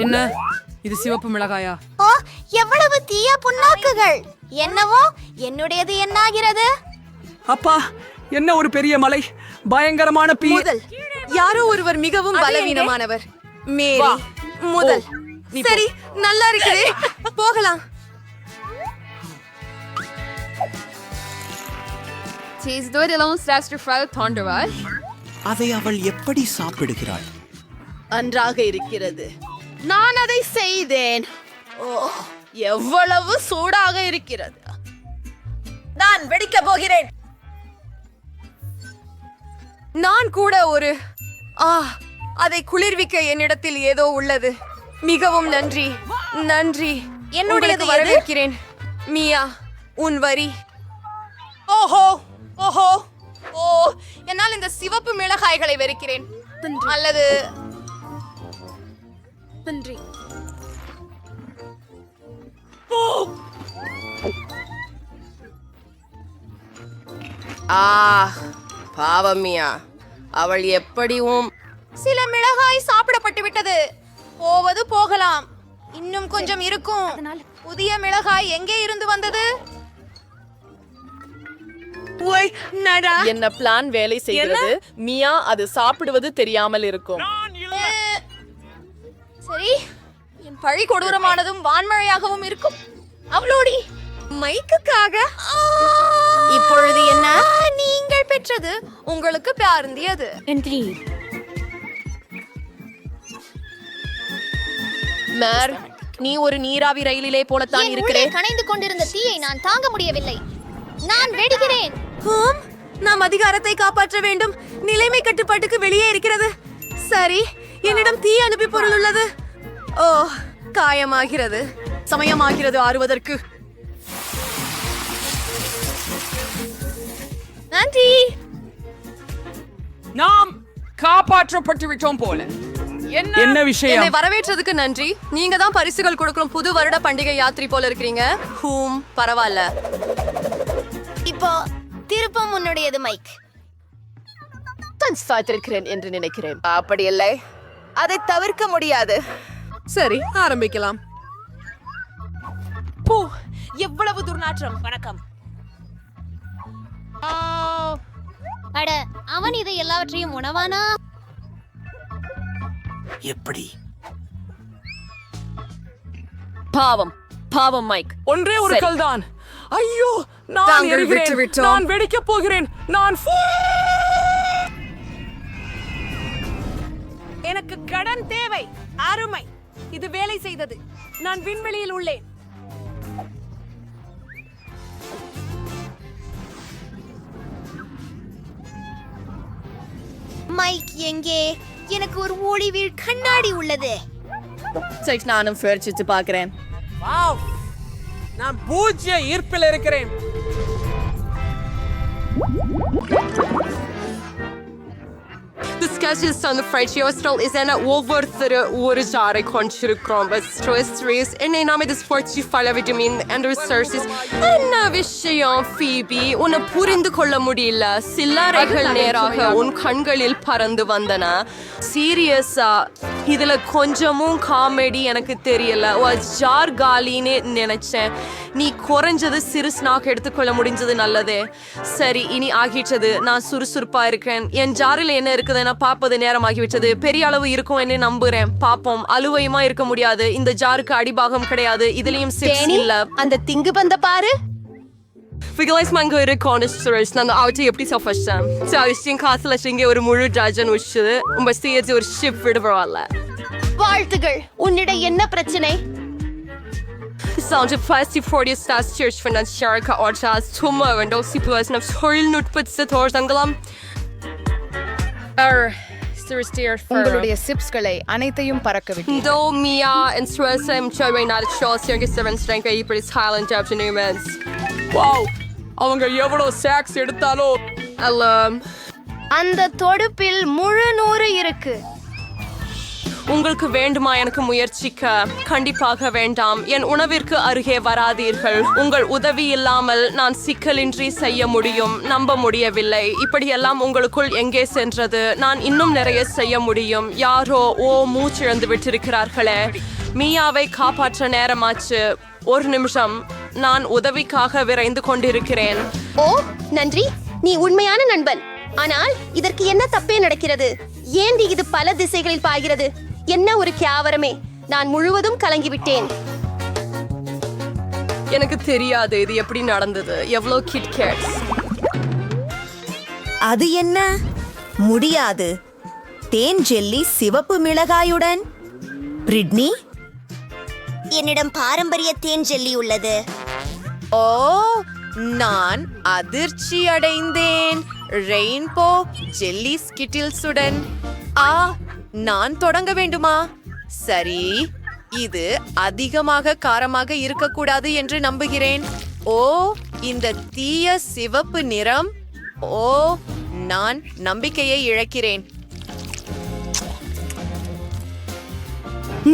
என்ன இது சிவப்பு மிளகாயா? ஓ, எவ்வளவு தீய புண்ணாக்குகள்! என்னவோ என்னுடையது என்னாகிறது? அப்பா, என்ன ஒரு பெரிய மலை! பயங்கரமான முதல் யாரோ ஒருவர் மிகவும் பலவீனமானவர். மேரி முதல். சரி, நல்லா இருக்குதே, போகலாம். அதை அவள் எப்படி சாப்பிடுகிறாள்? நன்றாக இருக்கிறது. நான் அதை செய்தேன். ஓ, எவ்வளவு சூடாக இருக்கிறது! நான் வெடிக்க போகிறேன். நான் கூட ஒரு அதை குளிர்விக்க என்னிடத்தில் ஏதோ உள்ளது. மிகவும் நன்றி, நன்றி. என்னுடையது எது? வரவேற்கிறேன். மியா, உன் வரி. ஓஹோ ஓஹோ ஓ, என்னால் இந்த சிவப்பு மிளகாய்களை வெறுக்கிறேன். அல்லது நன்றி. பாவம் மியா, அவள் எப்படியும் சில மிளகாய் சாப்பிடப்பட்டு விட்டது. போவது போகலாம், இன்னும் கொஞ்சம் இருக்கும். புதிய மிளகாய் எங்கே இருந்து வந்தது? என்ன பிளான் வேலை செய்கிறது? மியா அது சாப்பிடுவது தெரியாமல் இருக்கும். சரி, என் பழி கொடூரமானதும் வான்மழையாகவும் இருக்கும். அவளோடி மைக்குக்காக இப்பொழுது என்ன? நீங்கள் பெற்றது உங்களுக்கு பியாருந்தியது. மேர், நீ ஒரு நீராவி ரயிலிலே போலத்தான் என் உள்ளே இருக்கிறேன். கனைந்து கொண்டிருந்த தீயை நான் தாங்க முடியவில்லை. நான் வெடிக்கிறேன். நாம் அதிகாரத்தை காப்பாற்ற வேண்டும். நிலைமை கட்டுப்பாட்டுக்கு வெளியே இருக்கிறது. சரி, என்னிடம் தீ அனுப்பி பொருள் உள்ளது. ஓ, காயமாகிறது. சமயமாகிறது ஆறுவதற்கு. நன்றி. நாம் காப்பாற்றப்பட்டு விட்டோம் போல. என்ன விஷயம்? என்னை வரவேற்றதுக்கு நன்றி. நீங்க தான் பரிசுகள் கொடுக்கணும் புது வருட பண்டிகை யாத்திரை போல இருக்கிறீங்க. பரவாயில்ல. இப்போ திருப்பம் உன்னுடையது, மைக். சாய்த்திருக்கிறேன் என்று நினைக்கிறேன். அப்படி இல்லை, அதை தவிர்க்க முடியாது. சரி, ஆரம்பிக்கலாம். போ, எவ்வளவு துர்நாற்றம்! வணக்கம். அட, அவன் இதை எல்லாவற்றையும் உணவானா? எப்படி? பாவம் பாவம் மைக். ஒன்றே ஒரு சரி. கல்தான். ஐயோ, நான் தாங்கள் எரிகிறேன். விட்டுவிட்டோம். நான் வெடிக்கப் போகிறேன். எனக்கு கடன் தேவை. அருமை, இது வேலை செய்தது. நான் விண்வெளியில் உள்ளேன். மைக் எங்கே? எனக்கு ஒரு ஒளிவீழ் கண்ணாடி உள்ளது. சரி, நானும் முயற்சித்து பார்க்கிறேன். வாவ், நான் பூஜ்ய ஈர்ப்பில் இருக்கிறேன். The sketches on the Freischaustrahl ist eine overthere Ursache konstruktion, but stress என்னை நாம் இது ஸ்போர்ட்ஸ் ஃபல விட்டமின் and resources. என்ன விஷயம் ஃபீபி? உன்னை புரிந்து கொள்ள முடியல. சில்லறைகள் நேராக உன் கண்களில் பறந்து வந்தன. சீரியஸா, இதுல கொஞ்சமும் காமெடி எனக்கு தெரியல. ஜார் காலின்னு நினைச்சேன். நீ குறைஞ்சது சிறு ஸ்நாக் எடுத்துக்கொள்ள முடிஞ்சது நல்லதே. சரி, இனி ஆகிட்டது. நான் சுறுசுறுப்பா இருக்கேன். என் ஜாரில் என்ன இருக்குதுன்னு பார்ப்பது நேரமாகிவிட்டது. பெரிய அளவு இருக்கும் என்று நம்புறேன். பாப்போம். அலுவையுமா இருக்க முடியாது. இந்த ஜாருக்கு அடிபாகம் கிடையாது. இதுலயும் சிப்ஸ் இல்ல. அந்த திங்கு பந்த பாரு. Vergleich man gehört Cornish நான் Auto எப்படி சாப்பிட்டேன். சரி, காசுல இங்கே ஒரு முழு டஜன் வச்சுது. உங்க சேர்த்து ஒரு ஷிப் விட வரல. வாழ்த்துகள். உன்னிட என்ன பிரச்சனை? Sound fast die 40 Stars Church von der Sharka Orchas Tumor und auch sie bloßen auf Heulen-Nutpitze Torsangalam. உங்களுடைய சிப்ஸ்களை அனைத்தையும் பறக்கவிட்டு Do Mia and Stressem Choway not shows your seven strength for this Highland Afternoons. Wow, அவங்க எவ்வளவு socks எடுத்தாலோ. அந்த தொடுப்பில் முழு 100 இருக்கு. உங்களுக்கு வேண்டுமா எனக்கு முயற்சிக்க? கண்டிப்பாக வேண்டாம். என் உணவிற்கு அருகே வராதீர்கள். உங்கள் உதவி இல்லாமல் நான் சிக்கலின்றி செய்ய முடியும். நம்ப முடியவில்லை. இப்படியெல்லாம் உங்களுக்குள் எங்கே சென்றது? நான் இன்னும் நிறைய செய்ய முடியும். யாரோ மூச்சிழந்து விட்டிருக்கிறார்களே. மியாவை காப்பாற்ற நேரமாச்சு. ஒரு நிமிஷம், நான் உதவிக்காக விரைந்து கொண்டிருக்கிறேன். ஓ நன்றி, நீ உண்மையான நண்பன். ஆனால் இதற்கு என்ன தப்பே நடக்கிறது? ஏண்டி இது பல திசைகளில் பாய்கிறது? என்ன ஒரு கேவலமே! நான் முழுவதும் கலங்கிவிட்டேன். எனக்கு தெரியாது இது எப்படி நடந்தது. எவ்வளோ கிட்கேட்ஸ். அது என்ன? முடியாது. தேன் ஜெல்லி சிவப்பு மிளகாயுடன். பிரிட்னி, என்னிடம் பாரம்பரிய தேன் ஜெல்லி உள்ளது. ஓ, நான் அதிர்ச்சி அடைந்தேன். ரெயின்போ ஜெல்லி ஸ்கிட்டில்ஸுடன். நான் தொடங்க வேண்டுமா? சரி, இது அதிகமாக காரமாக இருக்கக்கூடாது என்று நம்புகிறேன். ஓ, இந்த தீய சிவப்பு நிறம். ஓ, நான் நம்பிக்கையை இழக்கிறேன்.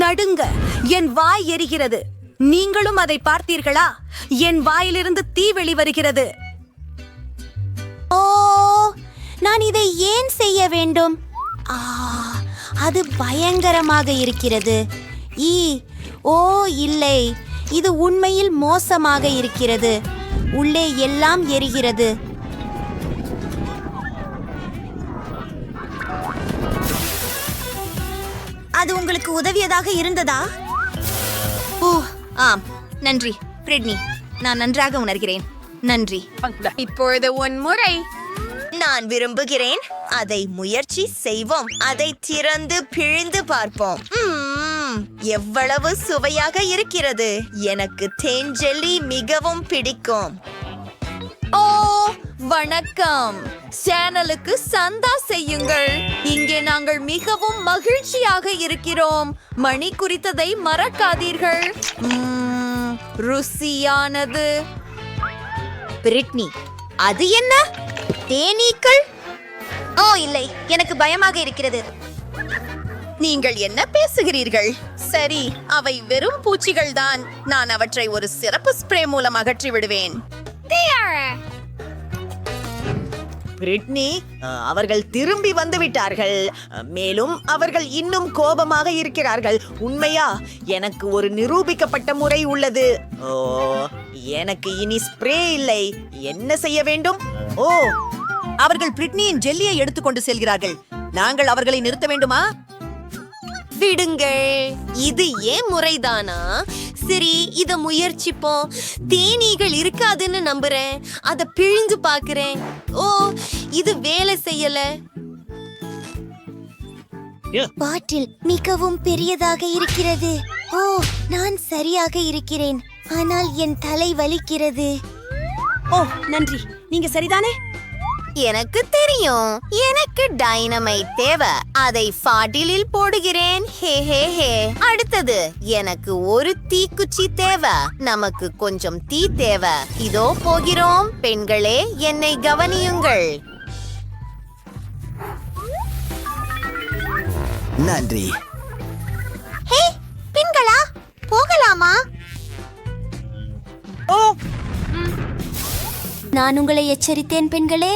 நடுங்க. என் வாய் எரிகிறது. நீங்களும் அதை பார்த்தீர்களா? என் வாயிலிருந்து தீ வெளிவருகிறது. ஓ, நான் இதை ஏன் செய்ய வேண்டும்? அது பயங்கரமாக இருக்கிறது. ஓ இல்லை, இது உண்மையில் மோசமாக இருக்கிறது. உள்ளே எல்லாம் எரிகிறது. அது உங்களுக்கு உதவியதாக இருந்ததா? ஓ ஆம், நன்றி பிரிட்னி. நான் நன்றாக உணர்கிறேன். நன்றி. இப்பொழுது உன் முறை. நான் விரும்புகிறேன். அதை முயற்சி செய்வோம். அதை திறந்து பிழிந்து பார்ப்போம். எவ்வளவு சுவையாக இருக்கிறது! எனக்கு தேன் ஜெல்லி மிகவும் பிடிக்கும். ஓ வணக்கம். சேனலுக்கு சந்தா செய்யுங்கள். இங்கே நாங்கள் மிகவும் மகிழ்ச்சியாக இருக்கிறோம். மணி குறித்ததை மறக்காதீர்கள். ருசியானது. பிரிட்னி, அது என்ன? தேனீக்கள்? ஓ இல்லை, எனக்கு பயமாக இருக்கிறது. நீங்கள் என்ன பேசுகிறீர்கள்? சரி, அவை வெறும் பூச்சிகள் தான். நான் அவற்றை ஒரு சிறப்பு ஸ்ப்ரே மூலம் அகற்றி விடுவேன். பிரிட்னி, அவர்கள் திரும்பி வந்து விட்டார்கள். மேலும் அவர்கள் இன்னும் கோபமாக இருக்கிறார்கள். உண்மையா? எனக்கு ஒரு நிரூபிக்கப்பட்ட முறை உள்ளது. ஓ, எனக்கு இனி ஸ்ப்ரே இல்லை. என்ன செய்ய வேண்டும்? ஓ, அவர்கள் பிரிட்னியின் ஜெல்லியை எடுத்துக்கொண்டு செல்கிறார்கள். நாங்கள் அவர்களை நிறுத்த வேண்டுமா? விடுங்கள். இது ஏன் முறைதானா? சரி, இத முயற்சிப்போம். தேனீகள் இருக்காதுன்னு நம்புறேன். அத பிழிந்து பாக்குறேன். ஓ, இது வேலை செய்யல. பாட்டில் மிகவும் பெரியதாக இருக்கிறது. ஓ, நான் சரியாக இருக்கிறேன். ஆனால் என் தலை வலிக்கிறது. ஓ நன்றி, நீங்க சரிதானே? எனக்கு தெரியும். எனக்கு டைனமைட் தேவை. அதை பாட்டிலில் போடுகிறேன். ஹே ஹே ஹே. அடுத்தது, எனக்கு ஒரு தீக்குச்சி தேவை. நமக்கு கொஞ்சம் தீ தேவை. இதோ போகிறோம். பெண்களே, என்னை கவனியுங்கள். நன்றி. ஹே, பெண்களா, போகலாமா? ஓ, நான் உங்களை எச்சரித்தேன் பெண்களே.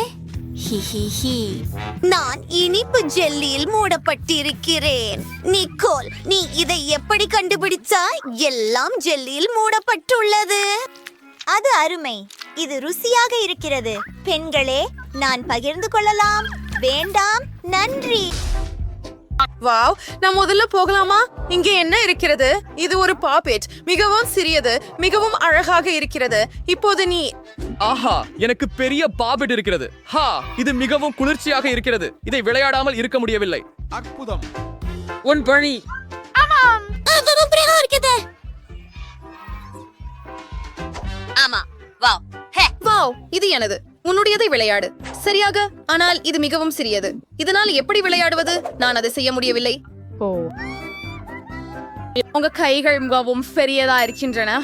நான் இனிப்பு ஜெல்லியில் மூடப்பட்டிருக்கிறேன். நிக்கோல், நீ இதை எப்படி கண்டுபிடிச்சாய்? எல்லாம் ஜெல்லியில் மூடப்பட்டுள்ளது. அது அருமை. இது ருசியாக இருக்கிறது. பெண்களே, நான் பகிர்ந்து கொள்ளலாம். வேண்டாம், நன்றி. வாவ், நான் முதல்ல போகலாமா? இங்கே என்ன இருக்கிறது? இது ஒரு பாப்பெட். மிகவும் சிறியது, மிகவும் அழகாக இருக்கிறது. இப்போது நீ. ஆஹா, எனக்கு பெரிய பாபெட் இருக்கிறது. ஹா, இது மிகவும் குளிர்ச்சியாக இருக்கிறது. இதை விளையாடாமல் இருக்க முடியவில்லை. அற்புதம். உன் பணி. ஆமா, வாவ். ஹே, வாவ், இது எனது. உன்னுடையதை விளையாடு. சரியாக, ஆனால் இது மிகவும் சிறியது. இதனால் எப்படி விளையாடுவது? நான் அதை செய்ய முடியவில்லை. உங்க கைகள் மிகவும் பெரியதா இருக்கின்றன.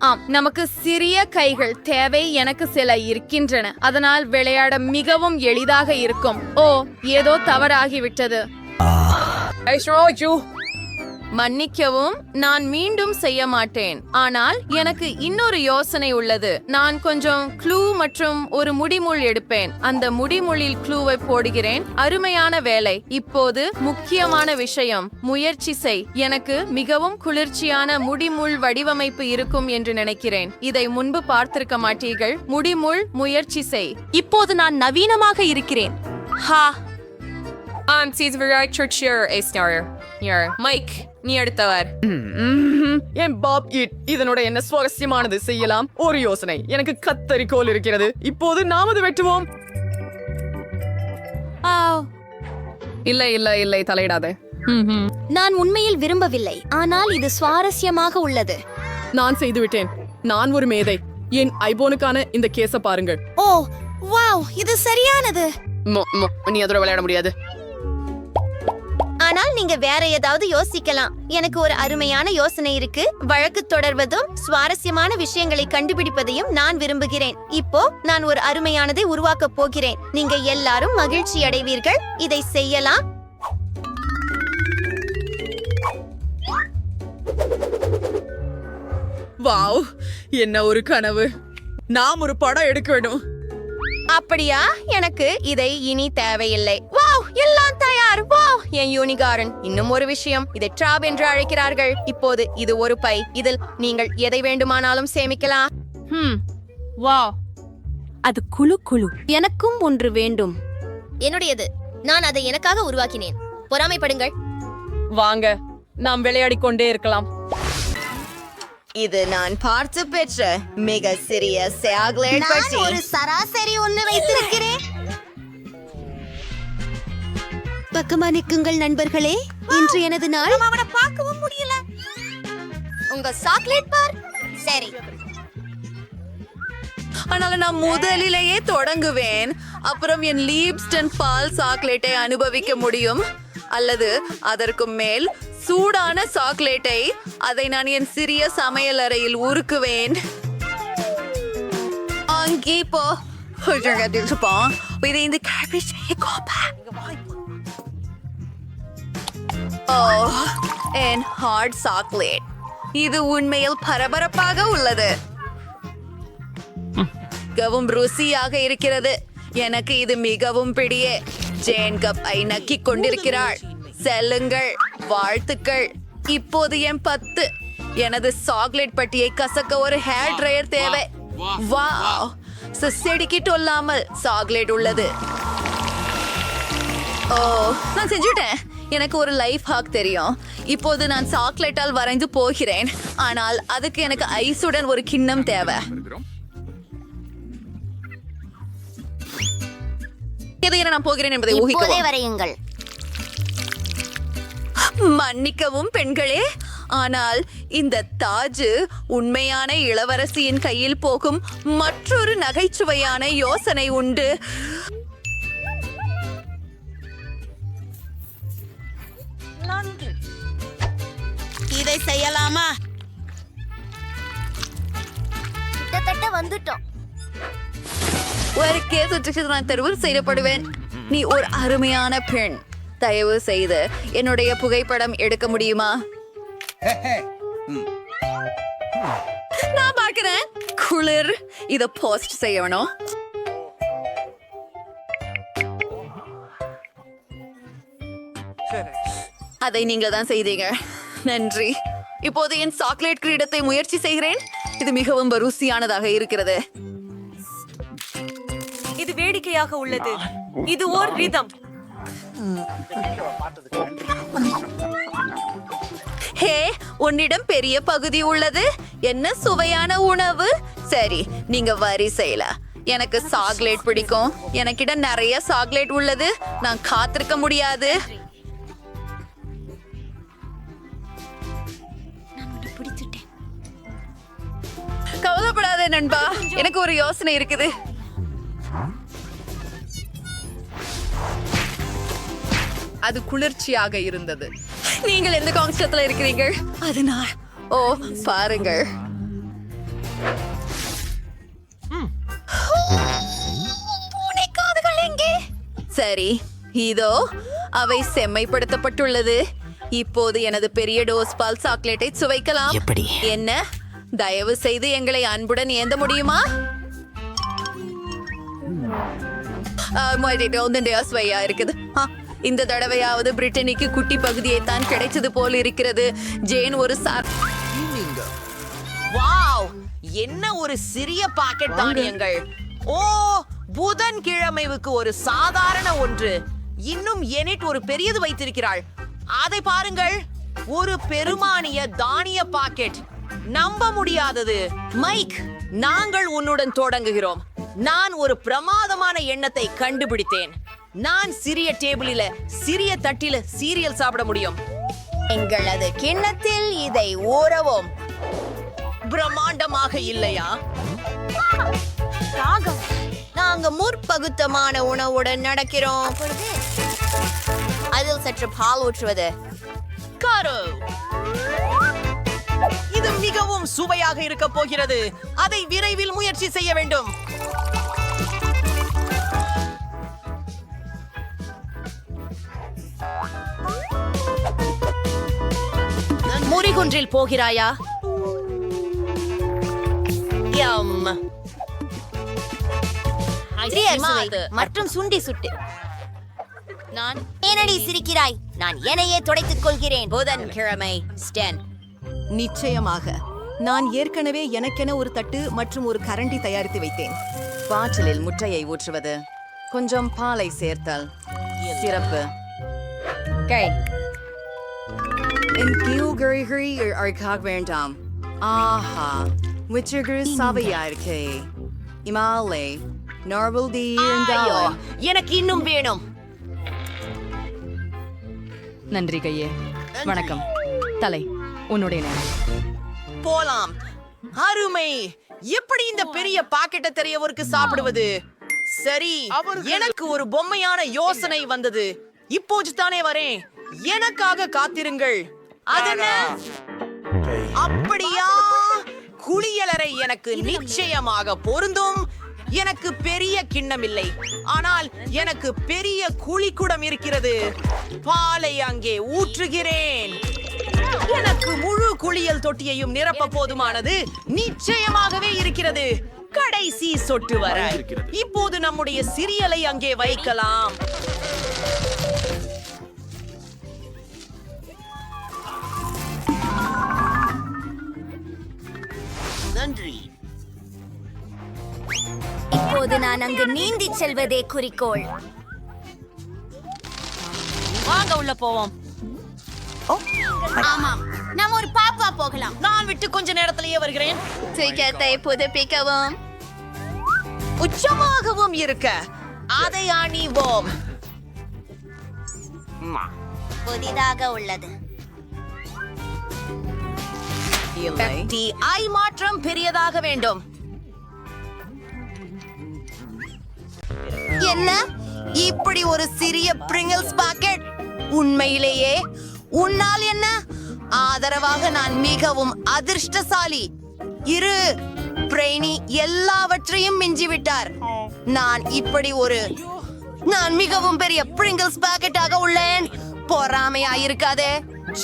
ஆம், நமக்கு சிறிய கைகள் தேவை. எனக்கு சில இருக்கின்றன. அதனால் விளையாட மிகவும் எளிதாக இருக்கும். ஓ, ஏதோ தவறாகிவிட்டது. மன்னிக்கவும், நான் மீண்டும் செய்ய மாட்டேன். ஆனால் எனக்கு இன்னொரு யோசனை உள்ளது. நான் கொஞ்சம் க்ளூ மற்றும் ஒரு முடிமுள் எடுப்பேன். அந்த முடிமுள்ளில் க்ளூவை போடுகிறேன். அருமையான வேலை. இப்போது முக்கியமான விஷயம், முயற்சி செய். எனக்கு மிகவும் குளிர்ச்சியான முடிமுள் வடிவமைப்பு இருக்கும் என்று நினைக்கிறேன். இதை முன்பு பார்த்திருக்க மாட்டீர்கள். முடிமுள், முயற்சி செய். இப்போது நான் நவீனமாக இருக்கிறேன். ஹா, மைக், நீ அடுத்தவர். என் பாப் கிட் இதனோட என்ன சுவாரஸ்யமானது செய்யலாம். ஒரு யோசனை, எனக்கு கத்தரிக்கோல் இருக்கிறது. இப்போது நாம் அது வெட்டுவோம். இல்லை இல்லை இல்லை, தலையிடாத. நான் உண்மையில் விரும்பவில்லை, ஆனால் இது சுவாரஸ்யமாக உள்ளது. நான் செய்து விட்டேன். நான் ஒரு மேதை. என் ஐபோனுக்கான இந்த கேஸ பாருங்கள். ஓ வாவ், இது சரியானது. நீ அதோட விளையாட முடியாது. ஆனால் நீங்க வேற ஏதாவது யோசிக்கலாம். எனக்கு ஒரு அருமையான யோசனை இருக்கு. வழக்கு தொடர்வதும் சுவாரஸ்யமான விஷயங்களை கண்டுபிடிப்பதையும் நான் விரும்புகிறேன். இப்போ நான் ஒரு அருமையானதை உருவாக்க போகிறேன். நீங்க எல்லாரும் மகிழ்ச்சி அடைவீர்கள். இதை செய்யலாம். வாவ், என்ன ஒரு கனவு. நாம் ஒரு படம் எடுக்க வேண்டும். அப்படியா? எனக்கு இதை இனி தேவையில்லை. வாவ், எல்லாம் தயார். வாவ், என் யூனிகாரன். இன்னும் ஒரு விஷயம், இதை ட்ராப் என்று அழைக்கிறார்கள். இப்போது இது ஒரு பை. இதில் நீங்கள் எதை வேண்டுமானாலும் சேமிக்கலாம். வாவ், அது குழு. எனக்கும் ஒன்று வேண்டும். என்னுடையது. நான் அதை எனக்காக உருவாக்கினேன். பொறாமைப்படுங்கள். வாங்க, நாம் விளையாடிக் கொண்டே இருக்கலாம். இது நான் பார்த்து பெற்ற மிக சிறிய சாக்லேட் பற்றி ஒரு சராசரி ஒன்று வைத்திருக்கிறேன். பக்கமா நிற்குங்கள் நண்பர்களே. இன்று எனது நாள். அவனை பார்க்கவும் முடியல. உங்க சாக்லேட் பார். சரி, ஆனால் நான் முதலிலேயே தொடங்குவேன். அப்புறம் என் லீப்ஸ்டன் பால் சாக்லேட்டை அனுபவிக்க முடியும். அல்லது அதற்கு மேல் சூடான சாக்லேட்டை. அதை நான் என் சிறிய சமையல் அறையில் உருக்குவேன். அங்கே போ. இந்த கேபேஜ் என் ஹார்ட் சாக்லேட். இது உண்மையில் பரபரப்பாக உள்ளது. மிகவும் ருசியாக இருக்கிறது. எனக்கு இது மிகவும் பிடியே. ஜேன் கப்பை நக்கிக் கொண்டிருக்கிறாள். செல்லுங்கள், வாழ்த்துக்கள். இப்போது என் 10. எனது சாக்லேட் பட்டியை கசக்க ஒரு ஹேர் ட்ரையர் தேவை. வாவ், செடிக்கிட்டு இல்லாமல் சாக்லேட் உள்ளது. ஓ, நான் செஞ்சுட்டேன். எனக்கு ஒரு லைஃப் ஹாக் தெரியும். இப்போது நான் சாக்லேட்டால் வரைந்து போகிறேன். ஆனால் அதுக்கு எனக்கு ஐஸுடன் ஒரு கிண்ணம் தேவை. எதை நான் போகிறேன் என்பதை வரையுங்கள். மன்னிக்கவும் பெண்களே, ஆனால் இந்த தாஜ் உண்மையான இளவரசியின் கையில் போகும் மற்றொரு நகைச்சுவையான யோசனை உண்டு. இதை செய்யலாமா? கிட்டத்தட்ட வந்துட்டோம். ஒரு கேஸ் நான் தெருவில் செய்யப்படுவேன். நீ ஒரு அருமையான பெண். தயவு செய்து என்னுடைய புகைப்படம் எடுக்க முடியுமா? நான் பார்க்கிறேன். குளிர். இத போஸ்ட் செய்யணும். அதை நீங்க தான் செய்தீங்க. நன்றி. இப்போது என் சாக்லேட் கிரீடத்தை முயற்சி செய்கிறேன். இது மிகவும் ருசியானதாக இருக்கிறது. இது வேடிக்கையாக உள்ளது. இது ஓர் ரிதம். ஹே, உன்னிடம் பெரிய பகுதி உள்ளது. என்ன சுவையான உணவு. சரி, நீங்க வரிசையில. எனக்கு சாக்லேட் பிடிக்கும். எனக்கிட்ட நிறைய சாக்லேட் உள்ளது. நான் காத்திருக்க முடியாது. கவலைப்படாத நண்பா, எனக்கு ஒரு யோசனை இருக்குது. அது குளிர்ச்சியாக இருந்தது. நீங்கள் எந்த கான்செப்ட்ல இருக்கிறீர்கள்? அதனால் ஓ, பாருங்கள். பூனைக்காதுகள் எங்கே? சரி, இதோ அவை செம்மைப்படுத்தப்பட்டுள்ளது. இப்போது எனது பெரிய டோஸ் பால் சாக்லேட்டை சுவைக்கலாம். எப்படி? என்ன? தயவு செய்து எங்களை அன்புடன் ஏந்த முடியுமா? சுவையா இருக்குது. இந்த தடவையாவது பிரிட்டனிக்கு குட்டி பகுதியை தான் கிடைச்சது போல் இருக்கிறது. ஜேன் ஒரு வாவ், என்ன ஒரு சிறிய பாக்கெட் தானியங்கள். ஓ, புதன்கிழமைவுக்கு ஒரு சாதாரண ஒன்று. இன்னும் எனிட் ஒரு பெரியது வைத்திருக்கிறாள். அதை பாருங்கள், ஒரு பெருமானிய தானிய பாக்கெட். நம்ப முடியாதது. மைக், நாங்கள் உன்னுடன் தொடங்குகிறோம். நான் ஒரு பிரமாதமான எண்ணத்தை கண்டுபிடித்தேன். நான் சிறிய டேபிளில சிறிய தட்டில சீரியல் சாப்பிட முடியும். எங்களது கிண்ணத்தில் இதை ஊறவும். பிரம்மாண்டமாக இல்லையா? நாங்க முற்பகுத்தமான உணவுடன் நடக்கிறோம். அதில் சற்று பால் ஊற்றுவது. காரோ, இது மிகவும் சுவையாக இருக்க போகிறது. அதை விரைவில் முயற்சி செய்ய வேண்டும். முறிகுன்றில் போகிறாயா? மற்றும் சுண்டி சுட்டு. நான் ஏனடி சிரிக்கிறாய்? நான் என்னையே துடைத்துக் கொள்கிறேன். புதன்கிழமை ஸ்டென். நிச்சயமாக. நான் ஏற்கனவே எனக்கென ஒரு தட்டு மற்றும் ஒரு கரண்டி தயாரித்து வைத்தேன். பாட்டிலில் முட்டையை ஊற்றுவது, கொஞ்சம் பாலை சேர்த்தல், சிறப்பு. என் கியூகரிகரி அர்க்காக வேண்டாம். ஆஹா, விச்சகர் சவையா இருக்கே. இமாலே நார்மல் டி இருந்தாலும் எனக்கு இன்னும் வேணும். நன்றி கையே. வணக்கம் தலை, உன்னுடைய நேரம். போலாம். அருமை. எப்படி இந்த பெரிய பாக்கெட்டை தெரியவருக்கு சாப்பிடுவது? சரி, எனக்கு ஒரு பொம்மையான யோசனை வந்தது. இப்போது தானே வரேன். எனக்காக காத்திருங்கள். அதென்ன? அப்படியா? குளியலறை எனக்கு நிச்சயமாக பொருந்தும். எனக்கு பெரிய கிண்ணம் இல்லை, ஆனால் எனக்கு பெரிய குழிக்குடம் இருக்கிறது. பாலை அங்கே ஊற்றுகிறேன். எனக்கு முழு குளியல் தொட்டியையும் நிரப்ப போதுமானது நிச்சயமாகவே இருக்கிறது. கடைசி சொட்டு வர. இப்போது நம்முடைய சிரியலை அங்கே வைக்கலாம். நன்றி. இப்போது நான் அங்கு நீந்தி செல்வதே குறிக்கோள். வாங்க உள்ள போவோம். ஆமாம், நாம் ஒரு பாப்பா போகலாம். நான் விட்டு கொஞ்ச நேரத்திலேயே வருகிறேன். டிக்கெட்டை புதுப்பிக்கவும். உச்சமாகவும் இருக்க அதை அணிவோம். புதிதாக உள்ளது. ஐ மாற்றம் பெரியதாக வேண்டும். என்ன? இப்படி ஒரு சிறிய பிரிங்கிள்ஸ் பாக்கெட்? உண்மையிலேயே உன்னால் என்ன? ஆதரவாக நான் மிகவும் அதிர்ஷ்டசாலி. இரு, பிரெய்னி எல்லாவற்றையும் மிஞ்சிவிட்டார். நான் மிகவும் பெரிய பிரிங்கிள்ஸ் பாக்கெட்டாக உள்ளேன். பொறாமையாயிருக்காதே.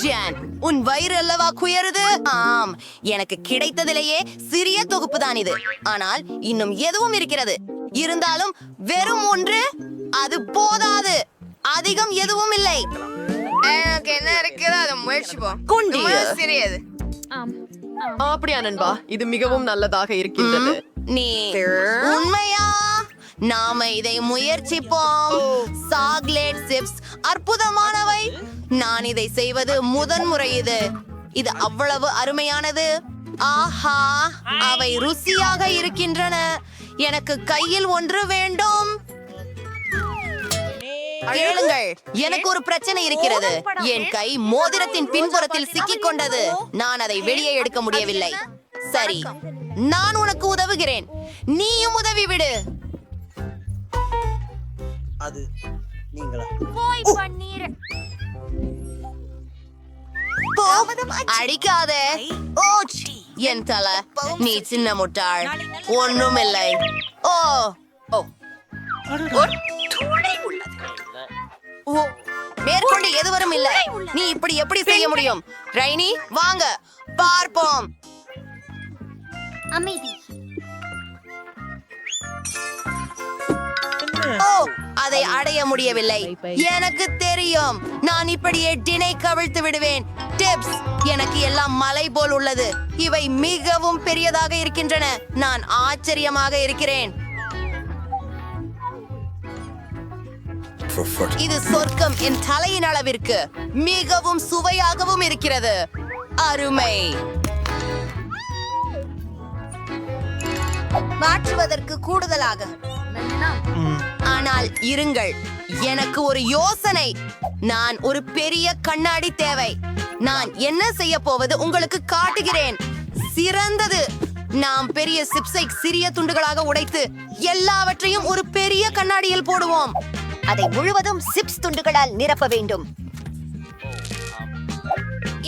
ஜான், உன் வயிறு அல்லவா குயருது? ஆம், எனக்கு கிடைத்ததிலேயே சிறிய தொகுப்பு தான் இது. ஆனால் இன்னும் எதுவும் இருக்கிறது. இருந்தாலும் வெறும் ஒன்று அது போதாது. அதிகம் எதுவும் இல்லை. எனக்கு என்ன இருக்குது, அதை முயற்சிப்போம். குண்டி சிறியது. அப்படியா நண்பா? இது மிகவும் நல்லதாக இருக்கின்றது. நீ உண்மையா? நாம இதை முயற்சிப்போம். சாக்லேட் சிப்ஸ் அற்புதமானவை. நான் இதை செய்வது முதன்முறை. இது அவ்வளவு அருமையானது. ஆஹா, அவை ருசியாக இருக்கின்றன. எனக்கு கையில் ஒன்று வேண்டும். கேளுங்கள், எனக்கு ஒரு பிரச்சனை இருக்கிறது. என் கை மோதிரத்தின் பின்புறத்தில் சிக்கிக் கொண்டது. நான் அதை வெளியே எடுக்க முடியவில்லை. சரி, நான் உனக்கு உதவுகிறேன். நீயும் உதவி விடு. அது நீங்களா? அடிக்காதே. என் தலை, நீ சின்ன முட்டாள். ஒண்ணுமில்லை. ஓ ஓ, ஒரு துளை உள்ளது. ஓ மேற்கொண்டு எதுவரும் இல்ல. நீ இப்படி எப்படி செய்ய முடியும்? ரைனி, வாங்க பார்ப்போம். ஓ, அதை அடைய முடியவில்லை. எனக்கு தெரியும், நான் இப்படியே டினை கவிழ்த்து விடுவேன். டிப்ஸ், எனக்கு எல்லாம் மலை போல் உள்ளது. இவை மிகவும் பெரியதாக இருக்கின்றன. நான் ஆச்சரியமாக இருக்கிறேன். இது சொர்க்கம் என் தலையின் அளவிற்கு. மிகவும் சுவையாகவும் இருக்கிறது. அருமை. மாற்றுவதற்கு கூடுதலாக. ஆனால் இருங்கள், எனக்கு ஒரு யோசனை. நான் ஒரு பெரிய கண்ணாடி தேவை. நான் என்ன செய்ய போவது உங்களுக்கு காட்டுகிறேன். சிறந்தது. நாம் பெரிய சிப்ஸை சிறிய துண்டுகளாக உடைத்து எல்லாவற்றையும் ஒரு பெரிய கண்ணாடியில் போடுவோம். அதை முழுவதும் சிப்ஸ் துண்டுகளால் நிரப்ப வேண்டும்.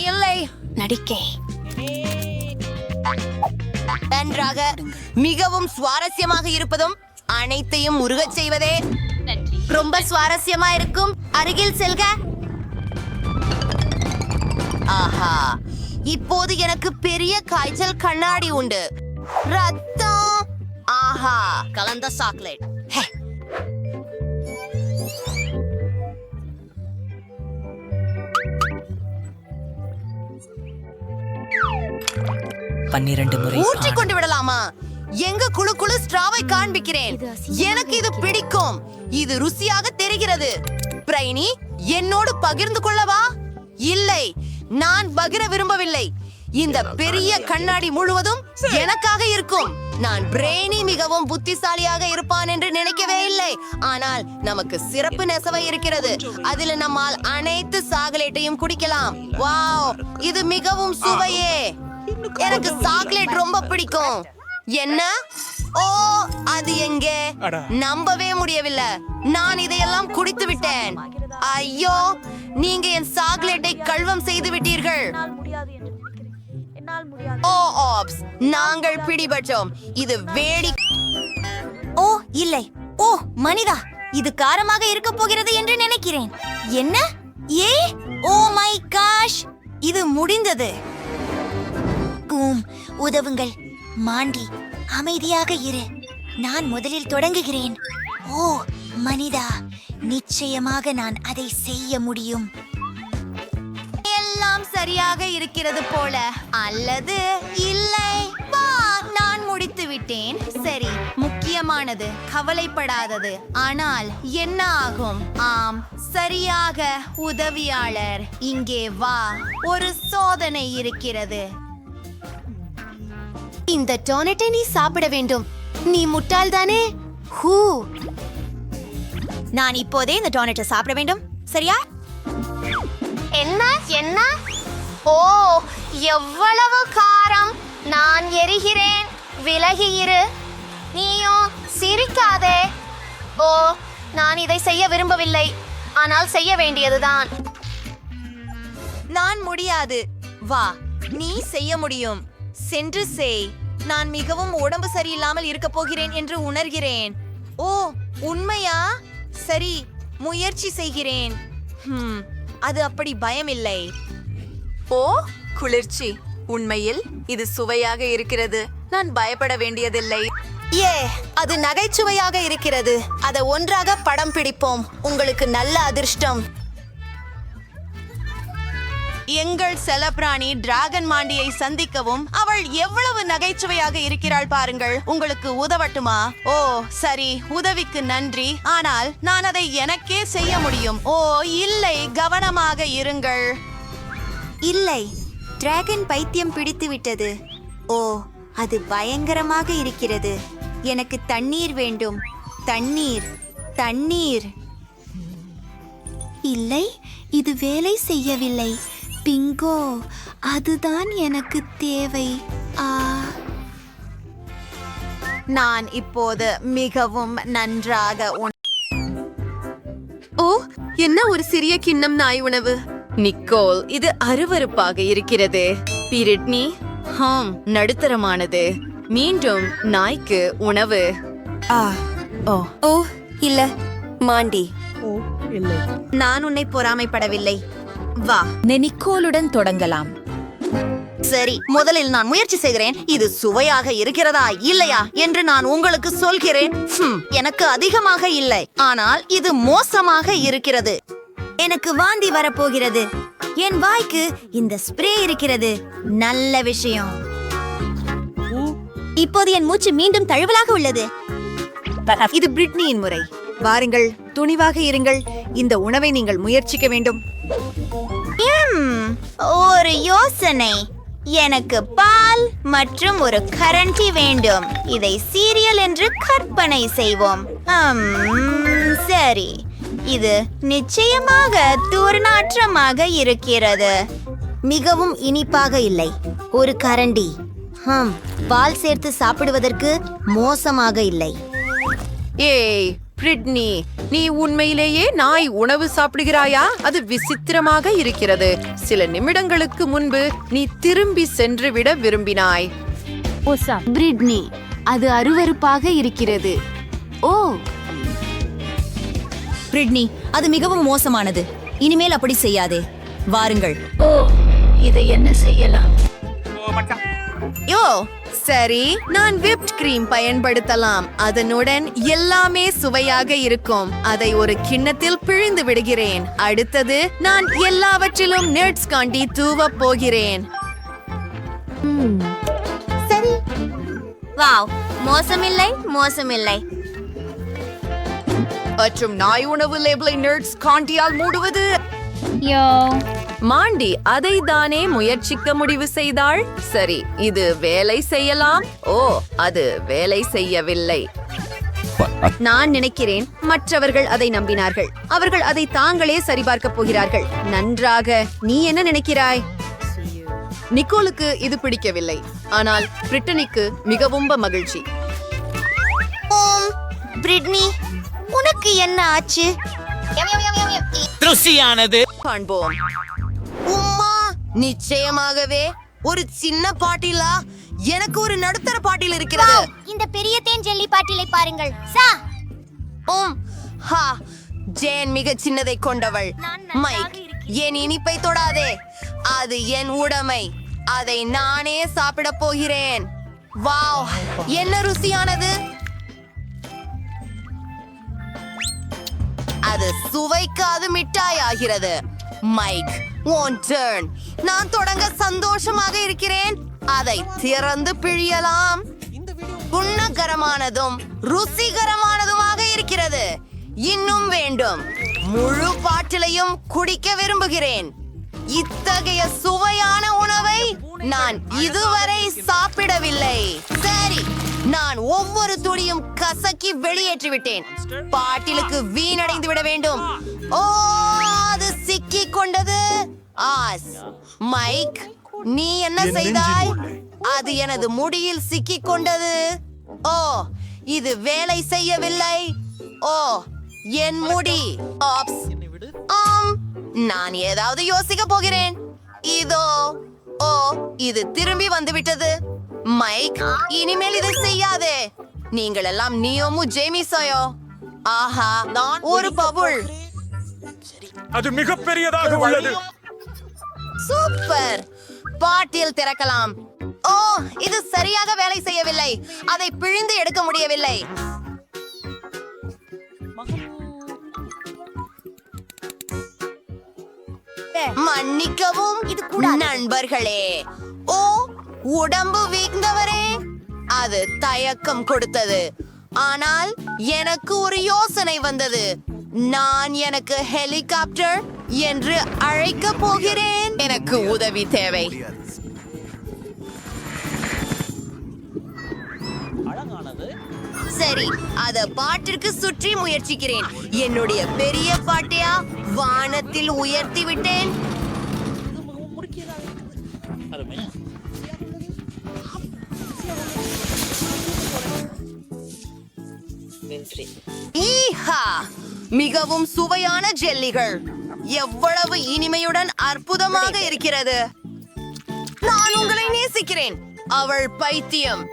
இல்லை, நடிக்கை. நன்றாக. மிகவும் சுவாரஸ்யமாக இருப்பதும் அனைத்தையும் உருகச் செய்வதே ரொம்ப சுவாரஸ்யமா இருக்கும். அருகில் செல்க. ஆஹா, இப்போது எனக்கு பெரிய காய்ச்சல் கண்ணாடி உண்டு. ரத்தம். ஆஹா, கலந்த சாக்லேட். 12 முறை ஊற்றிக் கொண்டு விடலாமா? எங்க குழு குழு ஸ்ட்ராவை காண்பிக்கிறேன். எனக்கு இது பிடிக்கும். இது ருசியாக தெரிகிறது. பிரைனி, என்னோடு பகிர்ந்து கொள்ளவா? இல்லை, நான் பகிர விரும்பவில்லை. இந்த பெரிய கண்ணாடி முழுவதும் எனக்காக இருக்கும். நான் பிரெய்னி மிகவும் புத்திசாலியாக இருப்பான் என்று நினைக்கவே இல்லை. ஆனால் நமக்கு சிறப்பு நெசவை இருக்கிறது. அதில் நம்மால் அனைத்து சாக்லேட்டையும் குடிக்கலாம். வாவ், இது மிகவும் சுவையே. எனக்கு சாக்லேட் ரொம்ப பிடிக்கும். என்ன? ஓ, அது எங்கே? நம்பவே முடியவில்லை. நான் இதையெல்லாம் குடித்து விட்டேன். ஐயோ, நீங்க என் சாக்லேட்டை கல்வம் செய்து விட்டீர்கள். ஓ ஆப்ஸ், நாங்கள் பிடிபட்டோம். இது வேடி. ஓ இல்லை. ஓ மனிதா, இது காரமாக இருக்க போகிறது என்று நினைக்கிறேன். என்ன? ஏ, ஓ மை காஷ், இது முடிந்தது. உதவுங்கள் மாண்டி, அமைதியாக இரு. நான் முதலில் தொடங்குகிறேன். ஓ மனிதா, நிச்சயமாக நான் அதை செய்ய முடியும். எல்லாம் சரியாக இருக்கிறது போல. அல்லது இல்லை. வா, நான் முடித்து விட்டேன். சரி, முக்கியமானது கவலைப்படாதது. ஆனால் என்ன ஆகும்? ஆம், சரியாக. உதவியாளர், இங்கே வா. ஒரு சோதனை இருக்கிறது. இந்த டோனட்டை நீ சாப்பிட வேண்டும். நீ முட்டாள் தானே? ஹூ, நான் இப்போதே இந்த டோனட்டை சாப்பிட வேண்டும், சரியா? என்ன என்ன? ஓ, எவ்வளவு காரம்! நான் எரிகிறேன். விலகி இரு. நீயும் சிரிக்காதே. ஓ, நான் இதை செய்ய விரும்பவில்லை. ஆனால் செய்ய வேண்டியதுதான். நான் முடியாது. வா, நீ செய்ய முடியும். சென்று செய். நான் மிகவும் உடம்பு சரியில்லாமல் இருக்க போகிறேன் என்று உணர்கிறேன். ஓ, உண்மையா? சரி, முயற்சி செய்கிறேன். அது அப்படி பயமில்லை. ஓ, குளிர்ச்சி. உண்மையில் இது சுவையாக இருக்கிறது. நான் பயப்பட வேண்டியதில்லை. ஏ, அது நகைச்சுவையாக இருக்கிறது. அதை ஒன்றாக படம் பிடிப்போம். உங்களுக்கு நல்ல அதிர்ஷ்டம். எங்கள் செல்லப்பிராணி டிராகன் மாண்டியை சந்திக்கவும் அவள் எவ்வளவு நகைச்சுவையாக இருக்கிறாள் பாருங்கள். உங்களுக்கு உதவட்டுமா? ஓ சரி, உதவிக்கு நன்றி. ஆனால் நான் அதை எனக்கே செய்ய முடியும். ஓ இல்லை, கவனமாக இருங்கள். இல்லை, டிராகன் பைத்தியம் பிடித்து விட்டது. ஓ, அது பயங்கரமாக இருக்கிறது. எனக்கு தண்ணீர் வேண்டும். தண்ணீர், தண்ணீர். இல்லை, இது வேலை செய்யவில்லை. பிங்கோ, அதுதான் எனக்கு தேவை. நான் இப்போது மிகவும் நன்றாக ஓ, என்ன ஒரு சிறிய கிண்ணம் நாய் உணவு. நிக்கோல், இது அருவருப்பாக இருக்கிறது. பிரிட்னி, நடுத்தரமானது. மீண்டும் நாய்க்கு உணவு. ஓ இல்ல மாண்டி, ஓ இல்லை, நான் உன்னை பொறாமைப்படவில்லை. வா, நிக்கோலுடன் தொடங்கலாம். சரி, முதலில் நான் முயற்சி செய்கிறேன். இது சுவையாக இருக்கிறதா இல்லையா என்று நான் உங்களுக்கு சொல்கிறேன். எனக்கு அதிகமாக இல்லை, ஆனால் இது மோசமாக இருக்கிறது. எனக்கு வாந்தி வரப்போகிறது. என் வாய்க்கு இந்த ஸ்ப்ரே இருக்கிறது. நல்ல விஷயம். இப்போது என் மூச்சு மீண்டும் தழுவலாக உள்ளது. இது பிரிட்னியின் முறை. வாருங்கள், துணிவாக இருங்கள். இந்த உணவை நீங்கள் முயற்சிக்க வேண்டும். ஒரு யோசனை. எனக்கு பால் மற்றும் ஒரு கரண்டி வேண்டும். இதை சீரியல் என்று கற்பனை செய்வோம். சரி, இது நிச்சயமாக துர்நாற்றமாக இருக்கிறது. மிகவும் இனிப்பாக இல்லை. ஒரு கரண்டி. பால் சேர்த்து சாப்பிடுவதற்கு மோசமாக இல்லை. ஏய் பிரிட்னி, நீ உண்மையிலேயே நாய் உணவு சாப்பிடுகிறாயா? அது விசித்திரமாக இருக்கிறது. சில நிமிடங்களுக்கு முன்பு நீ திரும்பி சென்று விட விரும்பினாய். பிரிட்னி, அது அருவருப்பாக இருக்கிறது. ஓ பிரிட்னி, அது மிகவும் மோசமானது. இனிமேல் அப்படி செய்யாதே. வாருங்கள். ஓ, இதை என்ன செய்யலாம்? யோ, சரி, நான் விப்ட் கிரீம் பயன்படுத்தலாம். அதனுடன் எல்லாமே சுவையாக இருக்கும். அதை ஒரு கிண்ணத்தில் பிழிந்து விடுகிறேன். அடுத்தது நான் எல்லாவற்றிலும் நட்ஸ் காண்டி தூவப் போகிறேன். சரி, வாவ், மோசமில்லை, மோசமில்லை. மற்றும் நாய் உணவு லேபிளை நட்ஸ் காண்டியால் மூடுவது. மாண்டி அதை தானே முயற்சிக்க முடிவு செய்தாள். சரி, இது வேலை செய்யலாம். ஓ, அது வேலை செய்யவில்லை. நான் நினைக்கிறேன் மற்றவர்கள் அதை நம்பினார்கள். அவர்கள் அதை தாங்களே சரிபார்க்கப் போகிறார்கள். நன்றாக. நீ என்ன நினைக்கிறாய்? நிக்கோலுக்கு இது பிடிக்கவில்லை, ஆனால் பிரிட்டனிக்கு மிகவும் மகிழ்ச்சி. பிரிட்னி, உனக்கு என்ன ஆச்சு? காண்போம். உம்மா, நிச்சயமாகவே ஒரு சின்ன பாட்டிலா? எனக்கு ஒரு நடுத்தர பாட்டில் இருக்கிறது. இந்த பெரிய தேன் ஜெல்லி பாட்டிலை பாருங்கள். ஹா, ஜேன் மிக சின்னதை கொண்டவள். மைக், என் இனிப்பை தொடாதே. அது என் உடைமை. அதை நானே சாப்பிட போகிறேன். வாவ், என்ன ருசியானது! அது சுவைக்காது மிட்டாய் ஆகிறது. மைக், உன் டர்ன். நான் தொடங்க சந்தோஷமாக இருக்கிறேன். அதை திறந்து பிழியலாம். குணகரமானதும் ருசிகரமானதுமாக இருக்கிறது. இன்னும் வேண்டும். முழு பாட்டிலையும் குடிக்க விரும்புகிறேன். இத்தகைய சுவையான உணவை நான் இதுவரை சாப்பிடவில்லை. சரி, நான் ஒவ்வொரு துளியும் கசக்கி வெளியேற்றி விட்டேன். பாட்டிலுக்கு வீணடைந்து விட வேண்டும். ஓ, அது சிக்கி கொண்டது. ஆஸ், மைக், நீ என்ன செய்தாய்? அது எனது முடியில் சிக்கி கொண்டது. ஓ, இது வேலை செய்யவில்லை. ஓ, என் முடி. ஆப்ஸ். நான் ஏதாவது யோசிக்க போகிறேன். இதோ. ஓ, இது திரும்பி வந்து விட்டது. மைக், இனிமேல் இதை செய்யாதே. நீங்கள் எல்லாம் நியோமு ஜேமிசோயோ. ஆஹா, ஒரு பபுள். அது மிகப்பெரியதாக உள்ளது. சூப்பர். பாட்டில் திறக்கலாம். ஓ, இது சரியாக வேலை செய்யவில்லை. அதை பிழிந்து எடுக்க முடியவில்லை. மன்னிக்கவும் நண்பர்களே. ஓ, உடம்பு வீழ்ந்தவரே. அது தயக்கம் கொடுத்தது. ஆனால் எனக்கு ஒரு யோசனை வந்தது. நான் எனக்கு ஹெலிகாப்டர் என்று அழைக்க போகிறேன். எனக்கு உதவி தேவை. சரி, அத பாட்டிற்கு சுற்றி முயற்சிக்கிறேன். என்னுடைய பெரிய பாட்டையா வானத்தில் உயர்த்தி விட்டேன். ஈஹா, மிகவும் சுவையான ஜெல்லிகள். எவ்வளவு இனிமையுடன் அற்புதமாக இருக்கிறது. நான் உங்களை நேசிக்கிறேன். அவள் பைத்தியம்.